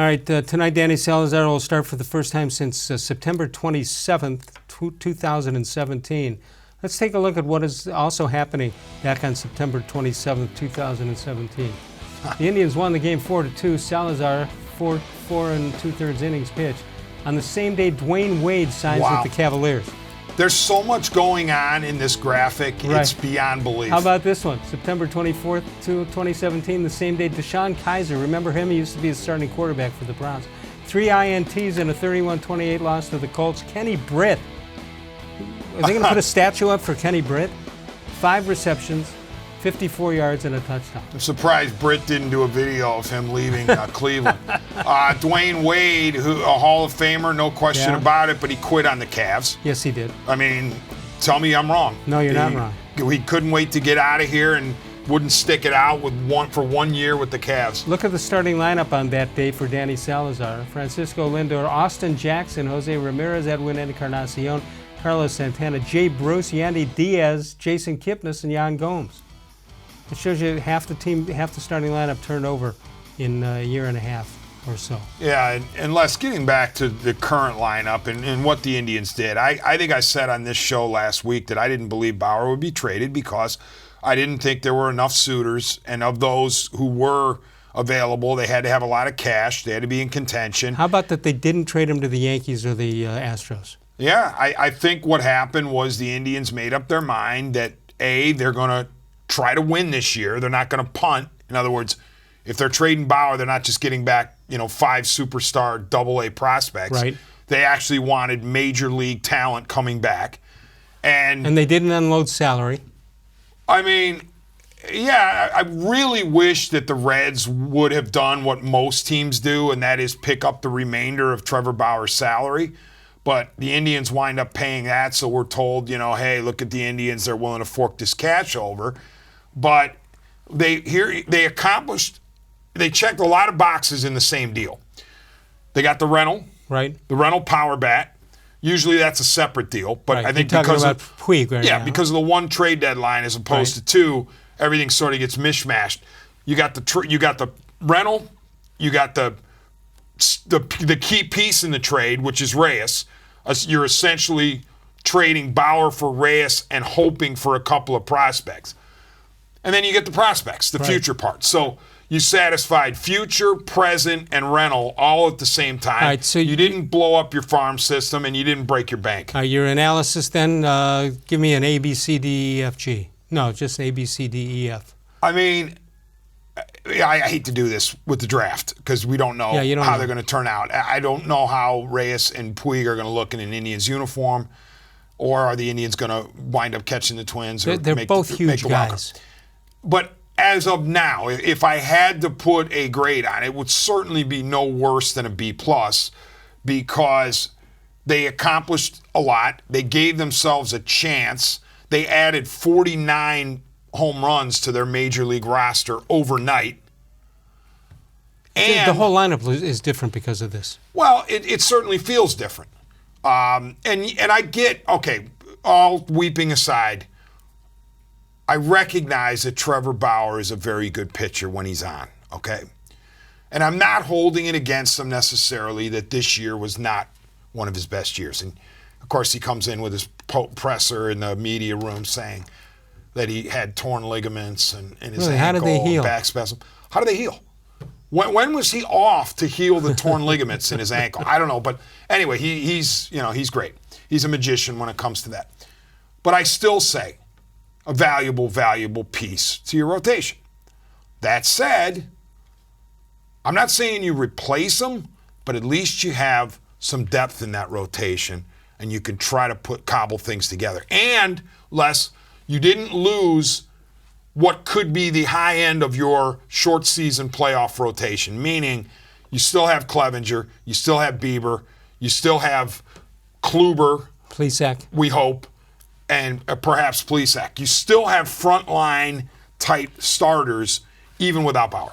All right, tonight Danny Salazar will start for the first time since September 27th, 2017. Let's take a look at what is also happening back on September 27th, 2017. The Indians won the game 4-2. Salazar, 4 2/3 innings pitched. On the same day, Dwyane-Wade signs with the Cavaliers. There's so much going on in this graphic, right. It's beyond belief. How about this one? September 24th, 2017, the same day, deshone-kizer. Remember him? He used to be a starting quarterback for the Browns. 3 INTs in a 31-28 loss to the Colts. Kenny-Britt. Are they going to put a statue up for Kenny-Britt? 5 receptions, 54 yards, and a touchdown. I'm surprised Britt didn't do a video of him leaving Cleveland. Dwyane-Wade, a Hall of Famer, no question about it, but he quit on the Cavs. Yes, he did. I mean, tell me I'm wrong. No, you're not wrong. He couldn't wait to get out of here and wouldn't stick it out for 1 year with the Cavs. Look at the starting lineup on that day for Danny Salazar. Francisco-Lindor, Austin Jackson, Jose-Ramirez, Edwin-encarnacion, Carlos-Santana, Jay Bruce, yandy-diaz, Jason-Kipnis, and yan-gomes. It shows you half the starting lineup turned over in a year and a half or so. Yeah, and Les, getting back to the current lineup and what the Indians did, I think I said on this show last week that I didn't believe Bauer would be traded because I didn't think there were enough suitors, and of those who were available, they had to have a lot of cash. They had to be in contention. How about that they didn't trade him to the Yankees or the Astros? Yeah, I think what happened was the Indians made up their mind that, A, they're going to try to win this year. They're not going to punt. In other words, if they're trading Bauer, they're not just getting back, 5 superstar AA prospects. Right. They actually wanted major league talent coming back. And they didn't unload salary. I mean, yeah, I really wish that the Reds would have done what most teams do, and that is pick up the remainder of Trevor-Bauer's salary. But the Indians wind up paying that, so we're told, hey, look at the Indians, they're willing to fork this cash over. But they checked a lot of boxes in the same deal. They got the rental, right? The rental power bat. Usually that's a separate deal, but right. I think You're because talking about Puig right now. because of the one trade deadline as opposed to 2, everything sort of gets mishmashed. You got the rental, you got the key piece in the trade, which is Reyes. You're essentially trading Bauer for Reyes and hoping for a couple of prospects. And then you get the prospects, the future part. So you satisfied future, present, and rental all at the same time. All right, so you didn't blow up your farm system and you didn't break your bank. Your analysis then, give me an A, B, C, D, E, F, G. No, just A, B, C, D, E, F. I mean, I hate to do this with the draft because we don't know how they're going to turn out. I don't know how Reyes and Puig are going to look in an Indians uniform, or are the Indians going to wind up catching the Twins? They're both huge guys. But as of now, if I had to put a grade on it, it would certainly be no worse than a B+, because they accomplished a lot. They gave themselves a chance. They added 49 home runs to their major league roster overnight. And the whole lineup is different because of this. Well, it certainly feels different. And I get, all weeping aside, I recognize that Trevor-Bauer is a very good pitcher when he's on, okay? And I'm not holding it against him necessarily that this year was not one of his best years. And, of course, he comes in with his presser in the media room saying that he had torn ligaments and his ankle, how did they heal? Back spasm. How do they heal? When was he off to heal the torn ligaments in his ankle? I don't know. But anyway, he's great. He's a magician when it comes to that. But I still say, a valuable piece to your rotation. That said, I'm not saying you replace them, but at least you have some depth in that rotation, and you can try to cobble things together. And, Les, you didn't lose what could be the high end of your short season playoff rotation, meaning you still have Clevenger, you still have Bieber, you still have Kluber, Plesac, we hope, and perhaps Plesac. You still have frontline type starters even without Bauer.